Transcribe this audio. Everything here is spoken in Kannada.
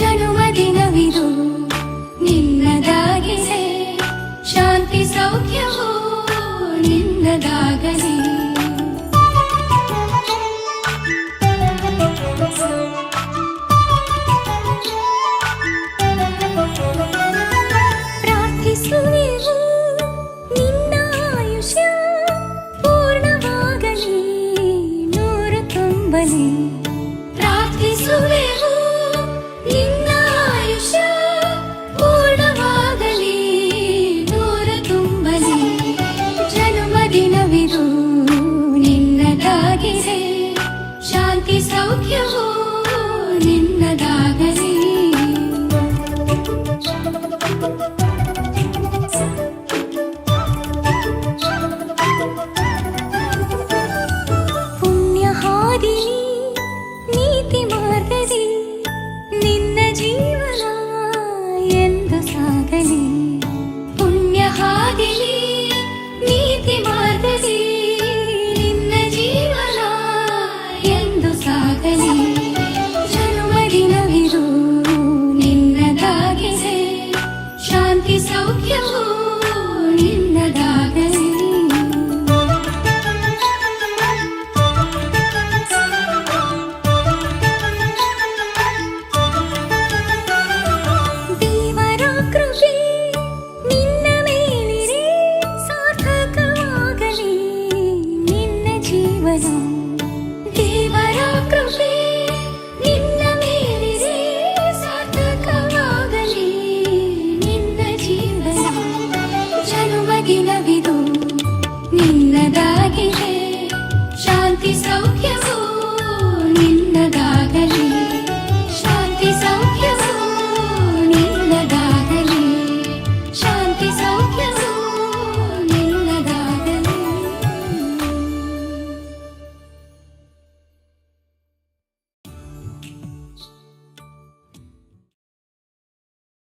ಜನುಮದಿನವಿದು ನಿನ್ನದಾಗಿದೆ, ಶಾಂತಿ ಸೌಖ್ಯವೂ ನಿನ್ನದಾಗಲಿ. ಪ್ರಾರ್ಥಿಸುವೆವು ನಿನ್ನ ಆಯುಷ್ಯ ಪೂರ್ಣವಾಗಲಿ, ನೂರು ತುಂಬಲಿ. ಪ್ರಾರ್ಥಿಸುವೆವು ನಿನ್ನ ಆಯುಷ್ಯ ಪೂರ್ಣವಾಗಲಿ, ನೂರು ತುಂಬಲಿ. ಜನ್ಮದಿನವಿದು ನಿನ್ನದಾಗಿದೆ, ಶಾಂತಿ ಸೌಖ್ಯವೂ ನಿನ್ನದಾಗಲಿ. ಪುಣ್ಯ ಹಾದಿನಿ ನೀತಿ ಮಾರ್ಗದಿ ನಿನ್ನ ಜೀವನ ಎಂದು ಸಾಗಲಿ. ಪುಣ್ಯ ಹಾದಿನಿ